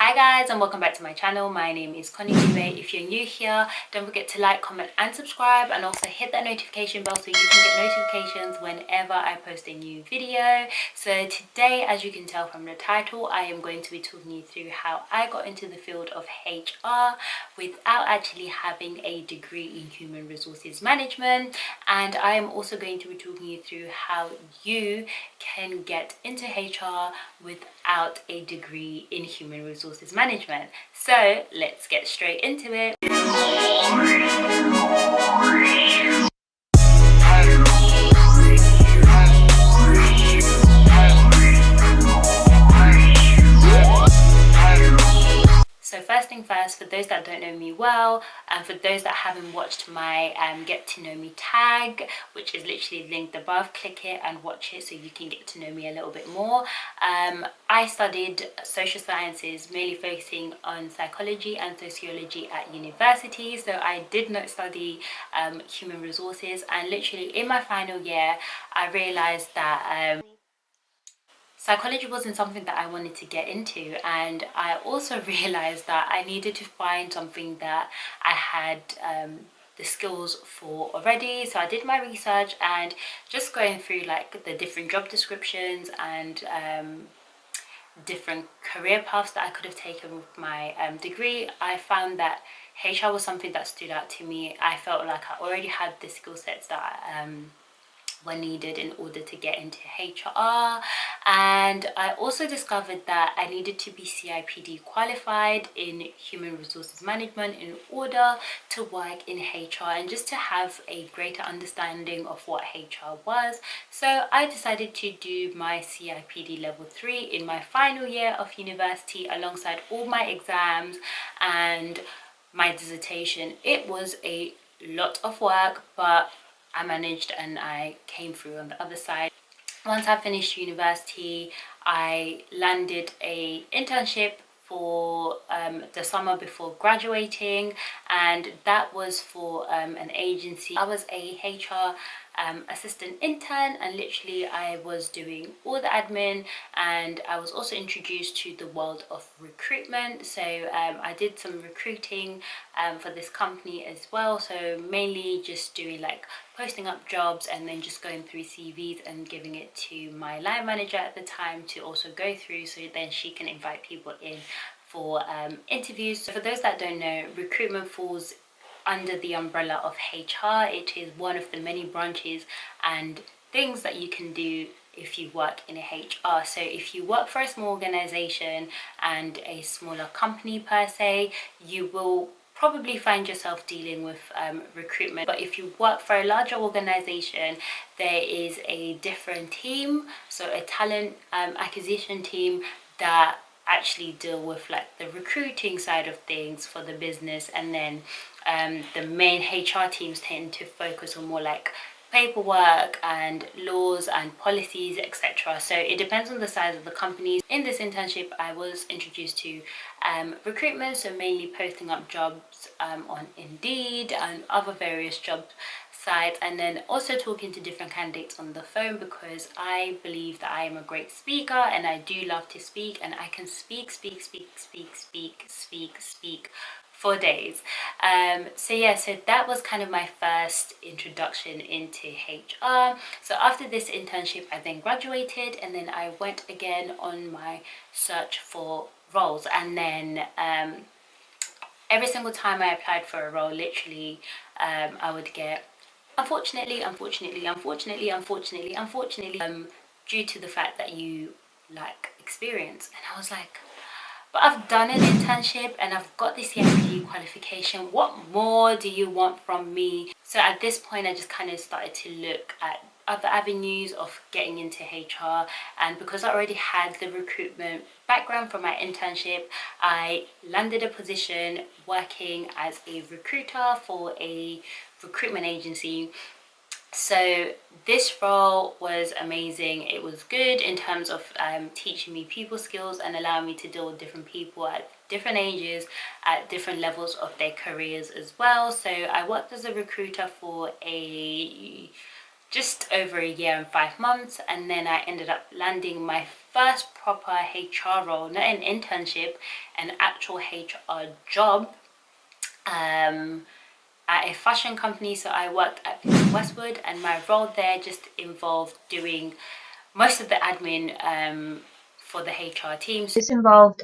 Hi guys, and welcome back to my channel. My name is Connie Vivienne. If you're new here, don't forget to like, comment and subscribe, and also hit that notification bell so you can get notifications whenever I post a new video. So today, as you can tell from the title, I am going to be talking you through how I got into the field of HR without actually having a degree in human resources management. And I am also going to be talking you through how you can get into HR without a degree in human resources management. So let's get straight into it. So first thing first, for those that don't know me well, and for those that haven't watched my get to know me tag, which is literally linked above, click it and watch it so you can get to know me a little bit more. I studied social sciences, mainly focusing on psychology and sociology at university. So I did not study human resources, and literally in my final year, I realized that psychology wasn't something that I wanted to get into, and I also realized that I needed to find something that I had the skills for already. So I did my research and just going through like the different job descriptions and different career paths that I could have taken with my degree, I found that HR was something that stood out to me. I felt like I already had the skill sets that were needed in order to get into HR. And I also discovered that I needed to be CIPD qualified in human resources management in order to work in HR and just to have a greater understanding of what HR was. So I decided to do my CIPD level 3 in my final year of university alongside all my exams and my dissertation. It was a lot of work, but I managed and I came through on the other side. Once I finished university, I landed a internship for the summer before graduating, and that was for an agency. I was a HR assistant intern, and literally I was doing all the admin, and I was also introduced to the world of recruitment. So I did some recruiting for this company as well, so mainly just doing like posting up jobs and then just going through CVs and giving it to my line manager at the time to also go through, so then she can invite people in for interviews. So for those that don't know, recruitment falls under the umbrella of HR. It is one of the many branches and things that you can do if you work in a HR. So if you work for a small organization and a smaller company per se, you will probably find yourself dealing with recruitment. But if you work for a larger organization, there is a different team, so a talent acquisition team that actually deal with like the recruiting side of things for the business, and then the main HR teams tend to focus on more like paperwork and laws and policies, etc. So it depends on the size of the company. In this internship, I was introduced to recruitment, so mainly posting up jobs on Indeed and other various job sites, and then also talking to different candidates on the phone, because I believe that I am a great speaker and I do love to speak, and I can speak for days. So yeah, so that was kind of my first introduction into HR. So after this internship, I then graduated, and then I went again on my search for roles, and then every single time I applied for a role, literally I would get unfortunately, due to the fact that you lack experience. And I was like, but I've done an internship and I've got this CIPD qualification. What more do you want from me? So at this point, I just kind of started to look at other avenues of getting into HR. And because I already had the recruitment background from my internship, I landed a position working as a recruiter for a recruitment agency. So this role was amazing. It was good in terms of teaching me people skills and allowing me to deal with different people at different ages, at different levels of their careers as well. So I worked as a recruiter for a just over a year and 5 months, and then I ended up landing my first proper HR role, not an internship, an actual HR job, at a fashion company. So I worked at Westwood, and my role there just involved doing most of the admin for the HR teams. This involved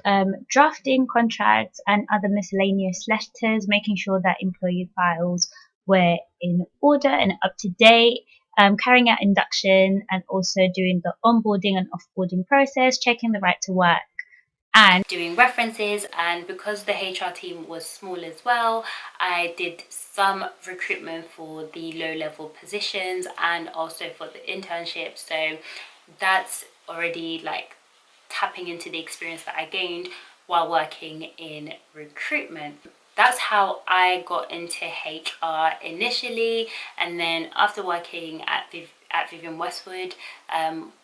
drafting contracts and other miscellaneous letters, making sure that employee files were in order and up to date, carrying out induction, and also doing the onboarding and offboarding process, checking the right to work, and doing references. And because the HR team was small as well, I did some recruitment for the low-level positions and also for the internship. So that's already like tapping into the experience that I gained while working in recruitment. That's how I got into HR initially, and then after working at Vivienne Westwood,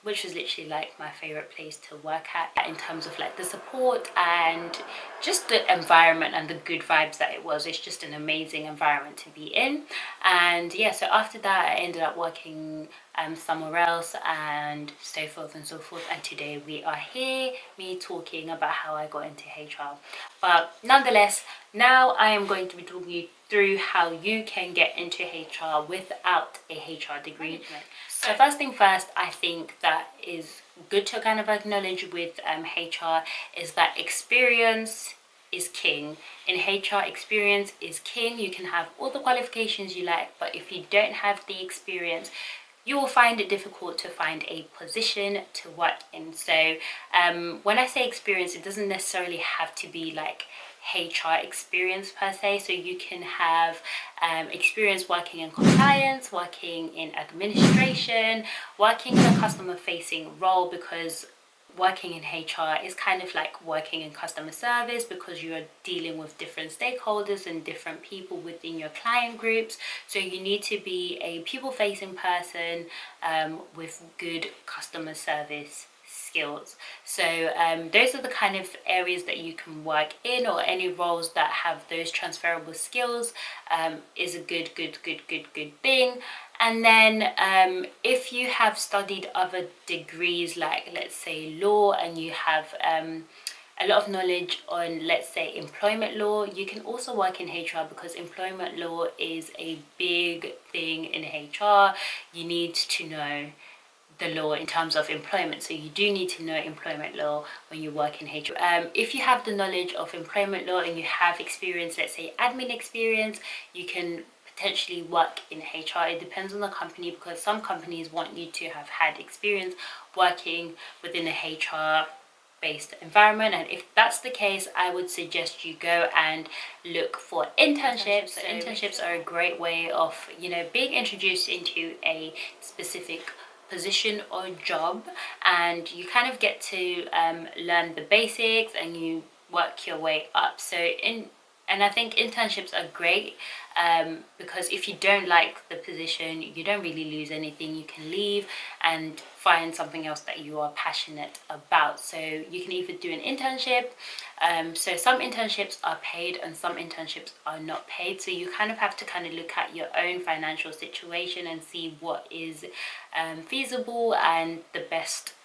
which was literally like my favorite place to work at in terms of like the support and just the environment and the good vibes that it was. It's just an amazing environment to be in. And yeah, so after that I ended up working somewhere else and so forth and so forth, and today we are here, me talking about how I got into HR. But nonetheless, now I am going to be talking you through how you can get into HR without a HR degree. So first thing first, I think that is good to kind of acknowledge with HR is that experience is king. In HR, experience is king. You can have all the qualifications you like, but if you don't have the experience, you will find it difficult to find a position to work in. So when I say experience, it doesn't necessarily have to be like HR experience per se. So you can have experience working in compliance, working in administration, working in a customer facing role, because working in HR is kind of like working in customer service, because you are dealing with different stakeholders and different people within your client groups. So you need to be a people-facing person with good customer service skills. So those are the kind of areas that you can work in, or any roles that have those transferable skills is a good thing. And then if you have studied other degrees, like let's say law, and you have a lot of knowledge on, let's say, employment law, you can also work in HR, because employment law is a big thing in HR. You need to know the law in terms of employment, so you do need to know employment law when you work in HR. If you have the knowledge of employment law and you have experience, let's say admin experience, you can potentially work in HR. It depends on the company, because some companies want you to have had experience working within a HR based environment, and if that's the case, I would suggest you go and look for internships. So internships are a great way of, you know, being introduced into a specific position or job, and you kind of get to learn the basics and you work your way up. And I think internships are great because if you don't like the position, you don't really lose anything. You can leave and find something else that you are passionate about. So you can either do an internship. So some internships are paid and some internships are not paid. So you kind of have to kind of look at your own financial situation and see what is feasible and the best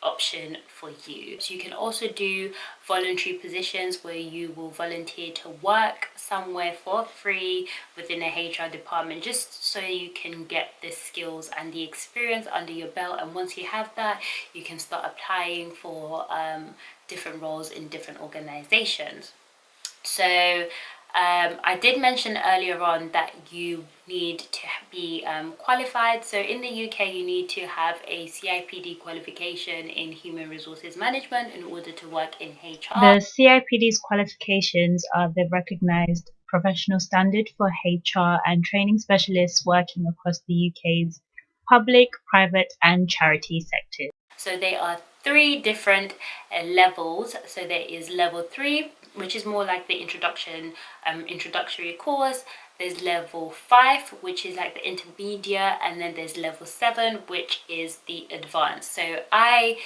option for you. So you can also do voluntary positions where you will volunteer to work somewhere for free within a HR department, just so you can get the skills and the experience under your belt. And once you have that, you can start applying for different roles in different organizations. So I did mention earlier on that you need to be qualified. So in the UK, you need to have a CIPD qualification in human resources management in order to work in HR. the CIPD's qualifications are the recognized professional standard for HR and training specialists working across the UK's public, private, and charity sectors. So there are three different levels. So there is level 3, which is more like the introductory course. there's level 5, which is like the intermediate, and then there's level 7, which is the advanced. So I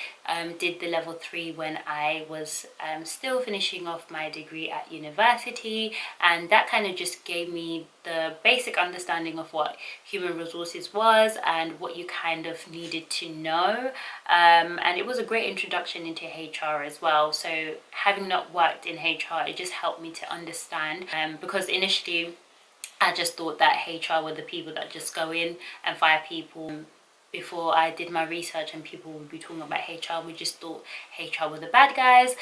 did the level 3 when I was still finishing off my degree at university, and that kind of just gave me the basic understanding of what human resources was and what you kind of needed to know, and it was a great introduction into HR as well. So having not worked in HR, it just helped me to understand, because initially I just thought that HR were the people that just go in and fire people. Before I did my research and people would be talking about HR, we just thought HR were the bad guys.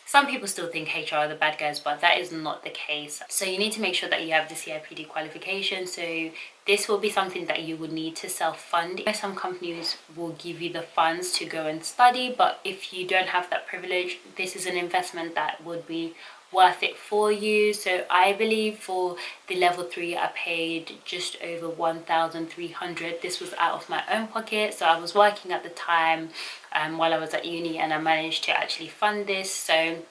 Some people still think HR are the bad guys, but that is not the case. So you need to make sure that you have the CIPD qualification. So this will be something that you will need to self-fund. Some companies will give you the funds to go and study, but if you don't have that privilege, this is an investment that would be worth it for you. So I believe for the level 3 I paid just over 1,300. This was out of my own pocket, so I was working at the time while I was at uni, and I managed to actually fund this. So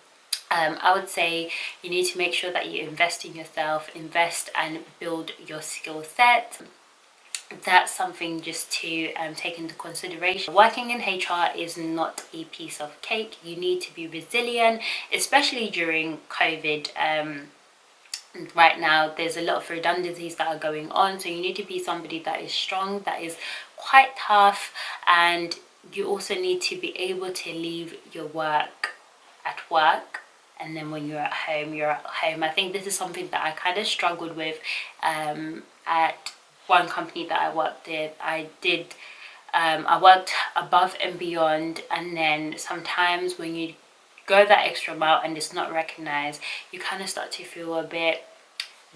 I would say you need to make sure that you invest in yourself, invest and build your skill set. That's something just to take into consideration. Working in HR is not a piece of cake. You need to be resilient, especially during COVID. Right now there's a lot of redundancies that are going on, so you need to be somebody that is strong, that is quite tough, and you also need to be able to leave your work at work, and then when you're at home, you're at home. I think this is something that I kind of struggled with at one company that I worked in. I worked above and beyond, and then sometimes when you go that extra mile and it's not recognized, you kind of start to feel a bit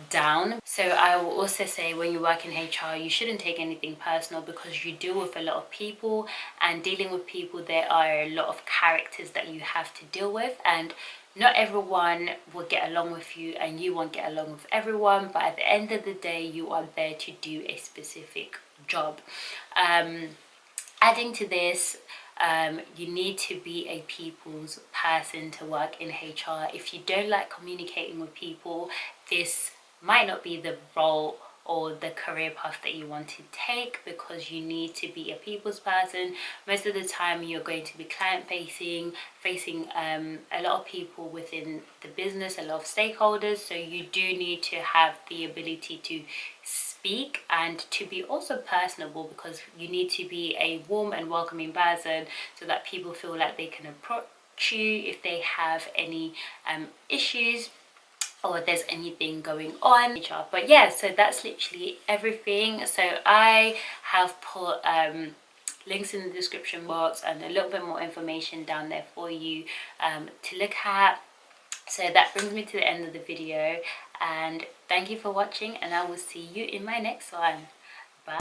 down. So I will also say, when you work in HR, you shouldn't take anything personal, because you deal with a lot of people, and dealing with people, there are a lot of characters that you have to deal with, and not everyone will get along with you, and you won't get along with everyone, but at the end of the day, you are there to do a specific job. Adding to this, you need to be a people's person to work in HR. If you don't like communicating with people, this might not be the role or the career path that you want to take, because you need to be a people's person. Most of the time you're going to be client facing a lot of people within the business, a lot of stakeholders, so you do need to have the ability to speak and to be also personable, because you need to be a warm and welcoming person so that people feel like they can approach you if they have any issues or there's anything going on. But yeah, so that's literally everything. So I have put links in the description box and a little bit more information down there for you to look at. So that brings me to the end of the video, and thank you for watching, and I will see you in my next one. Bye.